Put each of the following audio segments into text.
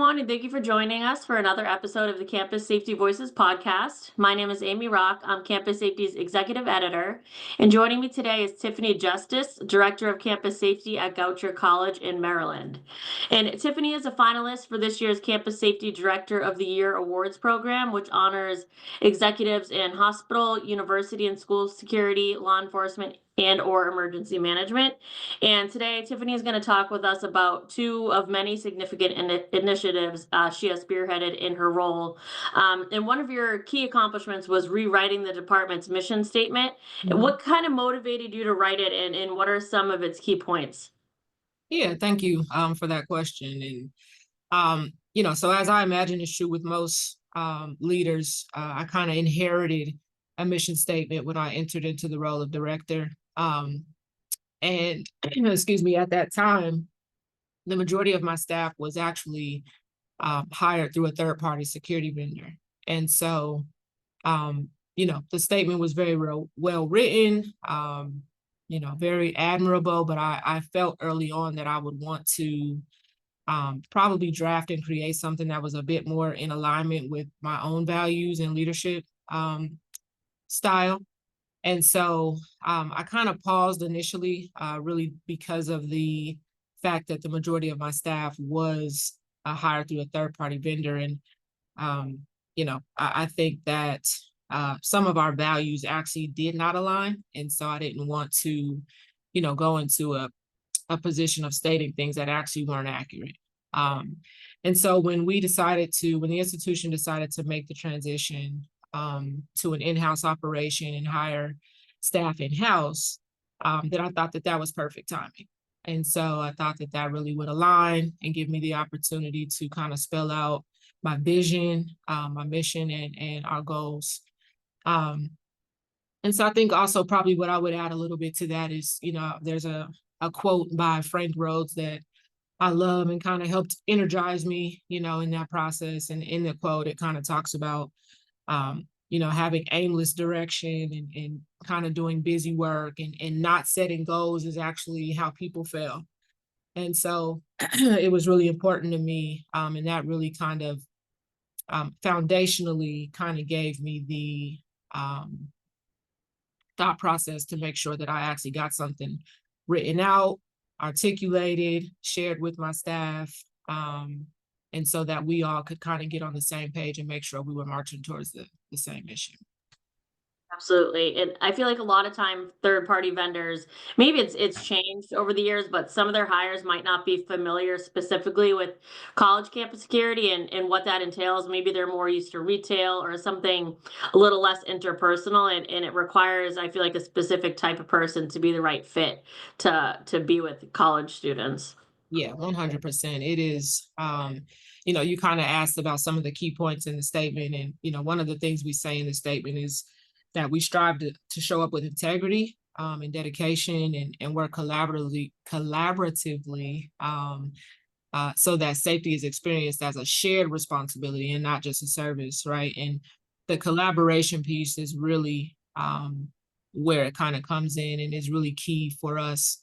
everyone, and thank you for joining us for another episode of the Campus Safety Voices podcast. My name is Amy Rock. I'm Campus Safety's executive editor, and joining me today is Tiffany Justice, Director of Campus Safety at Goucher College in Maryland. And Tiffany is a finalist for this year's Campus Safety Director of the Year Awards program, which honors executives in hospital, university, and school security, law enforcement, and/or emergency management. And today, Tiffany is going to talk with us about two of many significant initiatives she has spearheaded in her role. And one of your key accomplishments was rewriting the department's mission statement. Mhm. What kind of motivated you to write it, and what are some of its key points? Yeah, thank you for that question. And so as I imagine is true with most leaders, I kind of inherited a mission statement when I entered into the role of director. And excuse me, at that time, the majority of my staff was actually hired through a third-party security vendor. And so, the statement was very well written, very admirable, but I felt early on that I would want to probably draft and create something that was a bit more in alignment with my own values and leadership style. And so I kind of paused initially, really because of the fact that the majority of my staff was hired through a third party vendor. And, I think that some of our values actually did not align. And so I didn't want to, go into a position of stating things that actually weren't accurate. Um, and so when the institution decided to make the transition to an in-house operation and hire staff in-house, then I thought that that was perfect timing. And so I thought that that really would align and give me the opportunity to kind of spell out my vision, my mission, and our goals. Um, and so I think also probably what I would add a little bit to that is, there's a quote by Frank Rhodes that I love and kind of helped energize me, in that process. And in the quote, it kind of talks about, having aimless direction and kind of doing busy work and not setting goals is actually how people fail. And so it was really important to me. And that really kind of foundationally kind of gave me the thought process to make sure that I actually got something written out, articulated, shared with my staff, and so that we all could kind of get on the same page and make sure we were marching towards the same mission. Absolutely. And I feel like a lot of time third-party vendors, maybe it's changed over the years, but some of their hires might not be familiar specifically with college campus security and what that entails. Maybe they're more used to retail or something a little less interpersonal, and it requires, I feel like, a specific type of person to be the right fit to be with college students. Yeah, 100%. It is, you kind of asked about some of the key points in the statement. And, one of the things we say in the statement is that we strive to show up with integrity and dedication and work collaboratively so that safety is experienced as a shared responsibility and not just a service, right? And the collaboration piece is really where it kind of comes in and is really key for us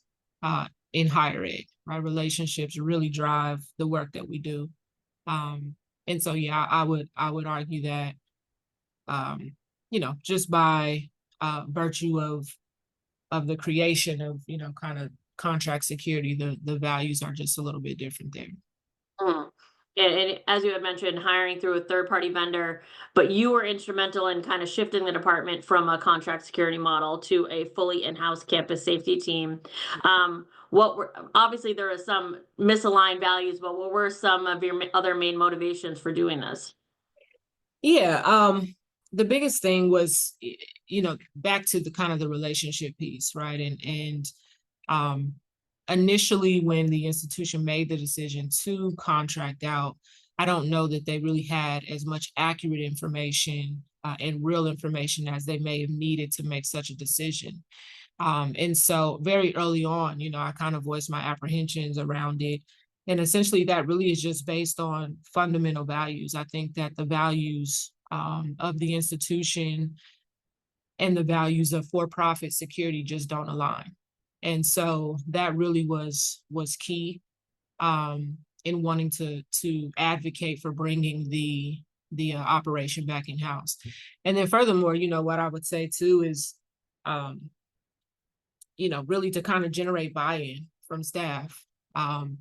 in higher ed, right? Relationships really drive the work that we do. And so, yeah, I would argue that, just by virtue of the creation of, kind of contract security, the values are just a little bit different there. Mhm. And as you had mentioned, hiring through a third-party vendor, but you were instrumental in kind of shifting the department from a contract security model to a fully in-house campus safety team. What were obviously there are some misaligned values, but what were some of your other main motivations for doing this? Yeah, the biggest thing was, back to the kind of the relationship piece, right? And um, initially, when the institution made the decision to contract out, I don't know that they really had as much accurate information and real information as they may have needed to make such a decision. And so very early on, I kind of voiced my apprehensions around it. And essentially, that really is just based on fundamental values. I think that the values of the institution and the values of for-profit security just don't align. And so that really was key. Um, in wanting to advocate for bringing the operation back in house. And then furthermore, what I would say too is, um, really to kind of generate buy-in from staff. Um,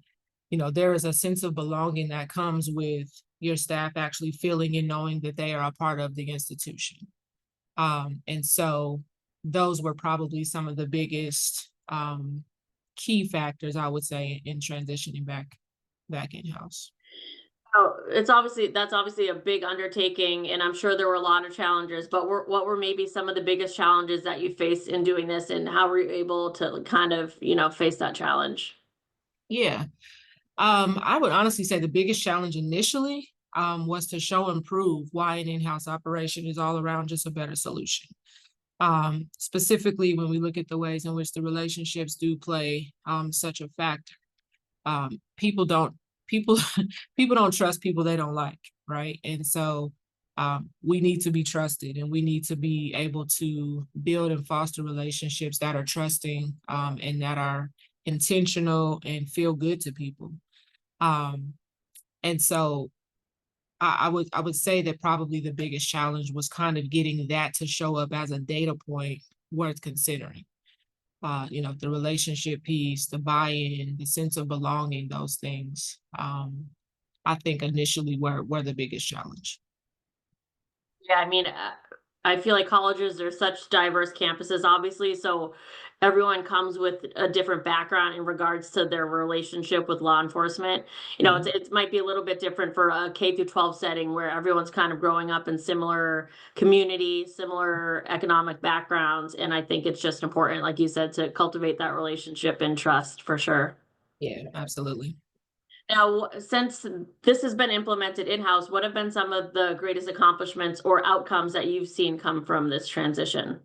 there is a sense of belonging that comes with your staff actually feeling and knowing that they are a part of the institution. And so those were probably some of the biggest key factors, I would say, in transitioning back in house. Oh, that's obviously a big undertaking, and I'm sure there were a lot of challenges, but what were maybe some of the biggest challenges that you faced in doing this, and how were you able to kind of, face that challenge? Yeah. I would honestly say the biggest challenge initially was to show and prove why an in-house operation is all around just a better solution. Specifically, when we look at the ways in which the relationships do play such a factor. People don't people people don't trust people they don't like, right? And so we need to be trusted, and we need to be able to build and foster relationships that are trusting, and that are intentional and feel good to people. Um, and so I would say that probably the biggest challenge was kind of getting that to show up as a data point worth considering. The relationship piece, the buy-in, the sense of belonging, those things. I think initially were the biggest challenge. Yeah, I mean, I feel like colleges are such diverse campuses, obviously, so everyone comes with a different background in regards to their relationship with law enforcement. Yeah. It might be a little bit different for a K through 12 setting where everyone's kind of growing up in similar communities, similar economic backgrounds, and I think it's just important, like you said, to cultivate that relationship and trust for sure. Yeah, absolutely. Now, since this has been implemented in-house, what have been some of the greatest accomplishments or outcomes that you've seen come from this transition?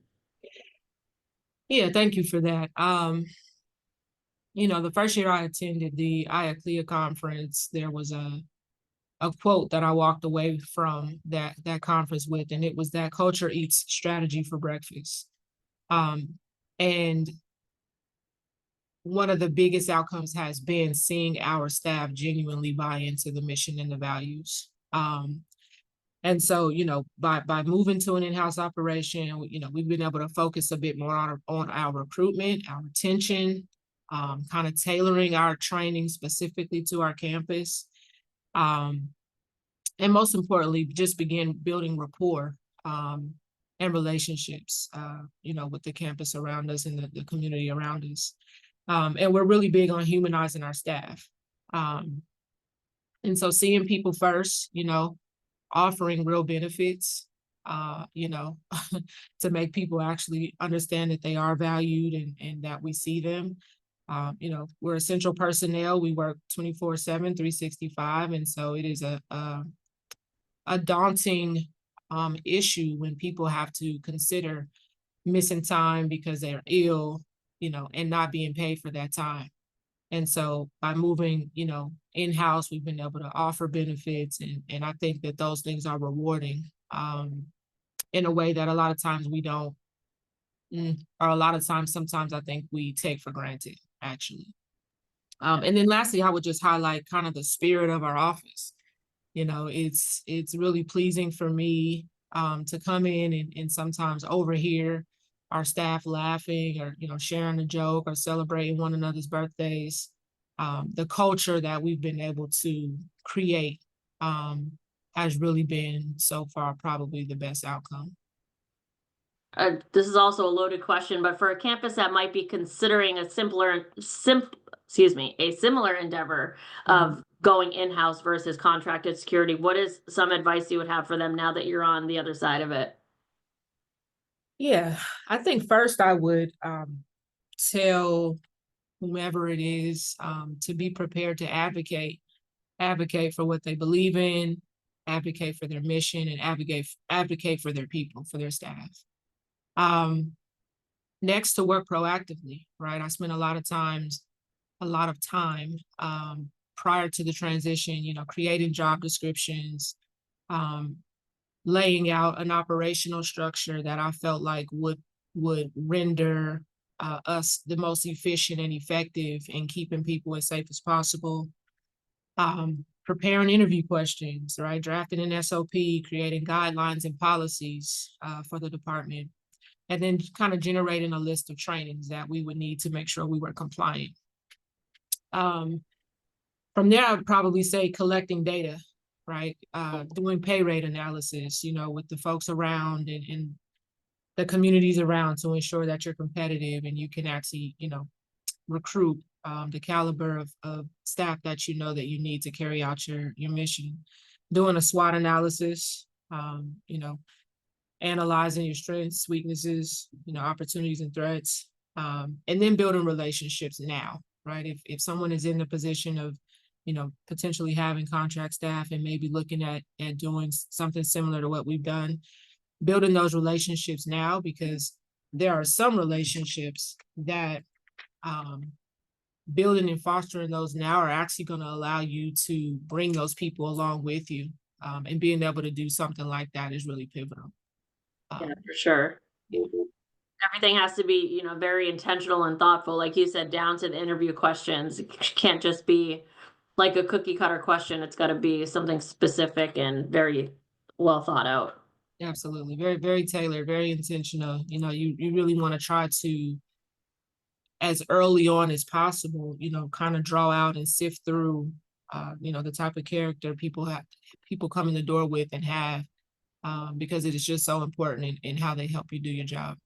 Yeah, thank you for that. The first year I attended the IACLEA conference, there was a quote that I walked away from that conference with, and it was that culture eats strategy for breakfast. Um, and one of the biggest outcomes has been seeing our staff genuinely buy into the mission and the values. And so, by moving to an in-house operation, we've been able to focus a bit more on our recruitment, our retention, kind of tailoring our training specifically to our campus. Um, and most importantly, just begin building rapport and relationships, with the campus around us and the community around us. And we're really big on humanizing our staff. Um, and so seeing people first, offering real benefits, to make people actually understand that they are valued and that we see them. We're essential personnel. We work 24/7, 365. And so it is a daunting issue when people have to consider missing time because they're ill, and not being paid for that time. And so by moving, in-house, we've been able to offer benefits, and I think that those things are rewarding in a way that a lot of times we don't, or a lot of times, sometimes I think we take for granted, actually. And then lastly, I would just highlight kind of the spirit of our office. It's really pleasing for me to come in and sometimes overhear our staff laughing or sharing a joke or celebrating one another's birthdays. The culture that we've been able to create has really been so far probably the best outcome. This is also a loaded question, but for a campus that might be considering a similar endeavor Mhm. of going in-house versus contracted security, what is some advice you would have for them now that you're on the other side of it? Yeah, I think first I would tell whomever it is to be prepared to advocate for what they believe in, advocate for their mission, and advocate for their people, for their staff. Um, Next, to work proactively, right? I spent a lot of time prior to the transition, creating job descriptions, um, laying out an operational structure that I felt like would render us the most efficient and effective in keeping people as safe as possible. Preparing interview questions, right? Drafting an SOP, creating guidelines and policies for the department, and then kind of generating a list of trainings that we would need to make sure we were compliant. From there, I would probably say collecting data, right? Doing pay rate analysis, with the folks around and the communities around to ensure that you're competitive and you can actually, recruit the caliber of staff that that you need to carry out your mission. Doing a SWOT analysis, analyzing your strengths, weaknesses, opportunities and threats, and then building relationships now, right? If someone is in the position of, potentially having contract staff and maybe looking at doing something similar to what we've done, building those relationships now, because there are some relationships that building and fostering those now are actually going to allow you to bring those people along with you. And being able to do something like that is really pivotal. Yeah, for sure. Everything has to be, very intentional and thoughtful, like you said, down to the interview questions. It can't just be like a cookie cutter question. It's got to be something specific and very well thought out. Absolutely. Very, very tailored, very intentional. You really want to try to, as early on as possible, kind of draw out and sift through, the type of character people come in the door with and have, because it is just so important in how they help you do your job.